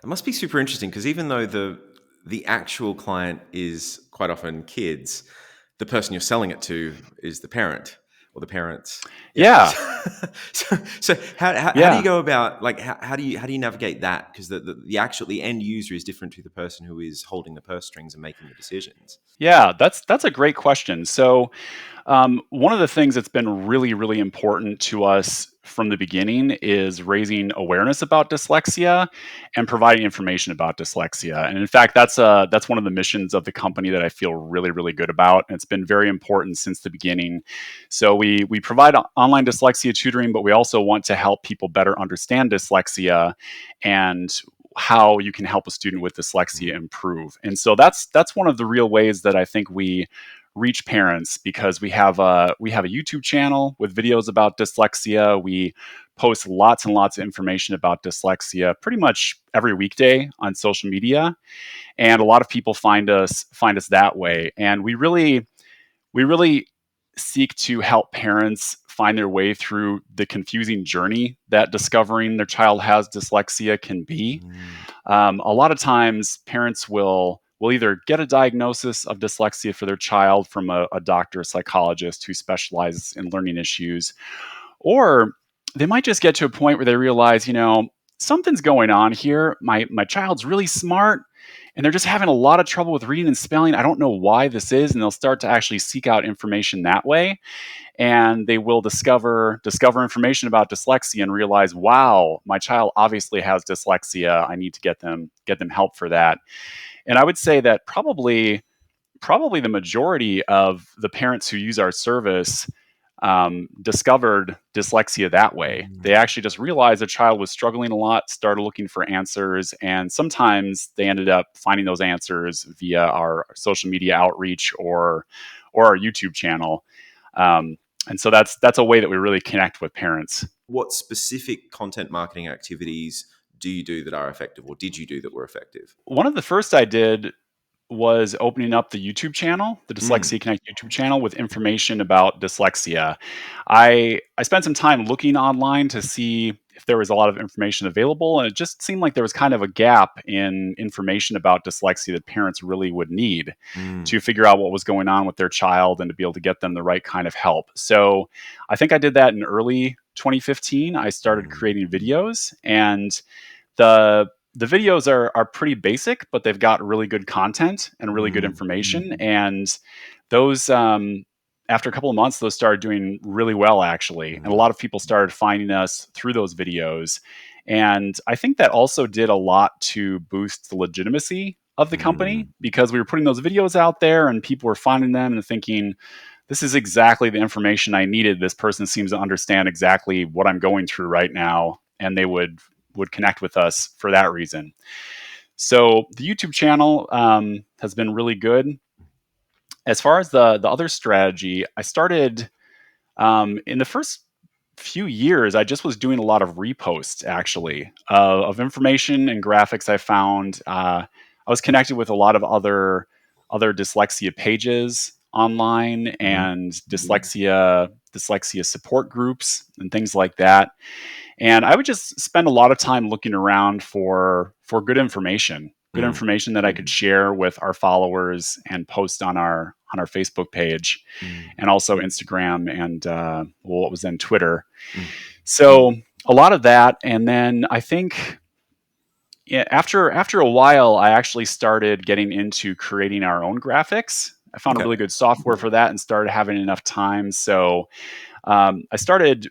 It must be super interesting because even though the actual client is quite often kids, the person you're selling it to is the parent or the parents. Yeah. Yeah, So how do you yeah. go about, like, how do you navigate that? Because the end user is different to the person who is holding the purse strings and making the decisions. Yeah, that's a great question. So, one of the things that's been really, really important to us from the beginning is raising awareness about dyslexia and providing information about dyslexia. And in fact, that's one of the missions of the company that I feel really, really good about. And it's been very important since the beginning. So we provide online dyslexia tutoring, but we also want to help people better understand dyslexia and how you can help a student with dyslexia improve. And so that's one of the real ways that I think we reach parents, because we have a YouTube channel with videos about dyslexia. We post lots and lots of information about dyslexia pretty much every weekday on social media, and a lot of people find us that way. And we really seek to help parents find their way through the confusing journey that discovering their child has dyslexia can be. Mm. A lot of times, parents will either get a diagnosis of dyslexia for their child from a doctor, a psychologist who specializes in learning issues, or they might just get to a point where they realize, something's going on here. My child's really smart, and they're just having a lot of trouble with reading and spelling. I don't know why this is, and they'll start to actually seek out information that way, and they will discover information about dyslexia and realize, wow, my child obviously has dyslexia. I need to get them help for that. And I would say that probably the majority of the parents who use our service discovered dyslexia that way. They Mm. actually just realized their child was struggling a lot, started looking for answers, and sometimes they ended up finding those answers via our social media outreach or our YouTube channel. And so that's a way that we really connect with parents. What specific content marketing activities do you do that are effective, or did you do that were effective? One of the first I did was opening up the YouTube channel, the Mm. Dyslexia Connect YouTube channel, with information about dyslexia. I spent some time looking online to see if there was a lot of information available, and it just seemed like there was kind of a gap in information about dyslexia that parents really would need Mm. to figure out what was going on with their child and to be able to get them the right kind of help. So I think I did that in early 2015. I started Mm. creating videos, and the the videos are pretty basic, but they've got really good content and really good Mm. information. And those, after a couple of months, those started doing really well, actually. And a Mm. lot of people started finding us through those videos. And I think that also did a lot to boost the legitimacy of the company, Mm. because we were putting those videos out there and people were finding them and thinking, this is exactly the information I needed. This person seems to understand exactly what I'm going through right now. And they would connect with us for that reason. So the YouTube channel has been really good. As far as the other strategy, I started in the first few years. I just was doing a lot of reposts, actually, of information and graphics I found. I was connected with a lot of other dyslexia pages online Mhm. and dyslexia support groups and things like that. And I would just spend a lot of time looking around for good Mm. information that I could share with our followers and post on our Facebook page, Mm. and also Instagram and what was then Twitter. Mm. So a lot of that, and then I think, yeah, after a while, I actually started getting into creating our own graphics. I found a Okay. really good software for that and started having enough time. So I started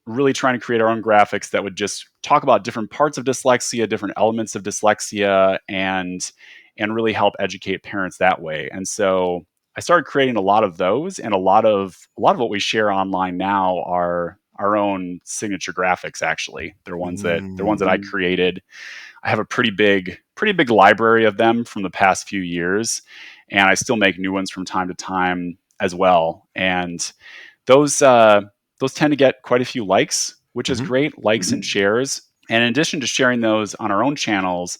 really trying to create our own graphics that would just talk about different parts of dyslexia, different elements of dyslexia, and really help educate parents that way. And so I started creating a lot of those, and a lot of what we share online now are our own signature graphics. Actually, they're ones that I Mm. created. I have a pretty big library of them from the past few years, and I still make new ones from time to time as well. And those uh, those tend to get quite a few likes, which is Mhm. great, likes and shares. And in addition to sharing those on our own channels,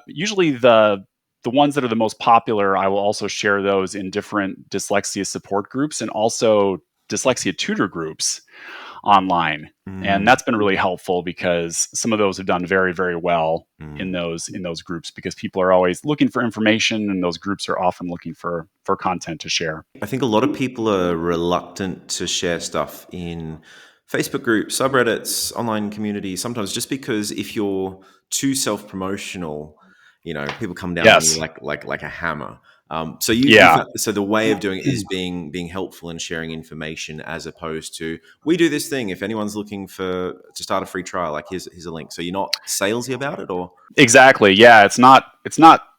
usually the ones that are the most popular, I will also share those in different dyslexia support groups and also dyslexia tutor groups. online. And Mm, that's been really helpful because some of those have done very, very well in mm. those groups, because people are always looking for information, and those groups are often looking for content to share. I think a lot of people are reluctant to share stuff in Facebook groups, subreddits, online communities, sometimes just because if you're too self-promotional, people come down on you Yes. like a hammer. So you Yeah. found, so the way of doing it is being helpful and sharing information, as opposed to, we do this thing. If anyone's looking to start a free trial, like here's a link. So you're not salesy about it, or Exactly. Yeah, it's not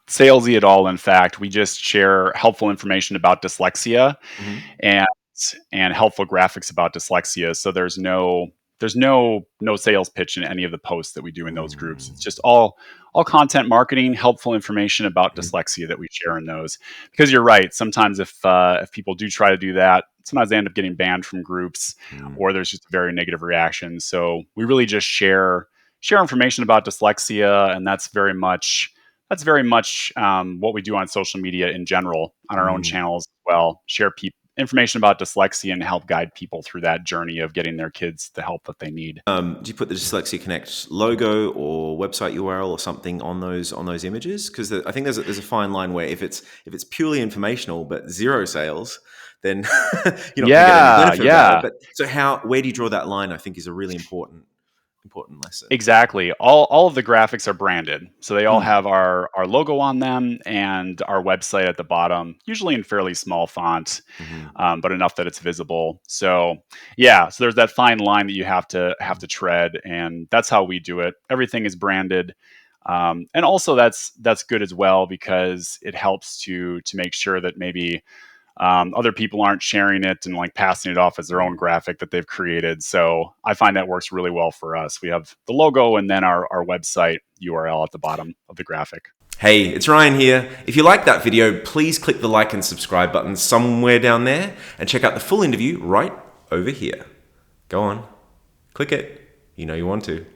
salesy at all. In fact, we just share helpful information about dyslexia Mhm. and helpful graphics about dyslexia. So there's no sales pitch in any of the posts that we do in those groups. It's Mm. just all content marketing, helpful information about Mhm. dyslexia that we share in those. Because you're right, sometimes if people do try to do that, sometimes they end up getting banned from groups, Mm. or there's just a very negative reaction. So we really just share information about dyslexia, and that's very much what we do on social media in general, on our own Mm. channels as well. Share information about dyslexia and help guide people through that journey of getting their kids the help that they need. Do you put the Dyslexia Connect logo or website URL or something on those images? Because I think there's a fine line where if it's purely informational but zero sales, then you're not going to get any Yeah, benefit about it. yeah. But so where do you draw that line? I think is a really important lesson. Exactly. All of the graphics are branded. So they all Mm. have our logo on them and our website at the bottom, usually in fairly small font, Hmm. but enough that it's visible. So yeah, so there's that fine line that you have to tread, and that's how we do it. Everything is branded. And also that's good as well, because it helps to make sure that maybe other people aren't sharing it and like passing it off as their own graphic that they've created. So I find that works really well for us. We have the logo and then our website URL at the bottom of the graphic. Hey, it's Ryan here. If you like that video, please click the like and subscribe button somewhere down there, and check out the full interview right over here. Go on, click it. You know you want to.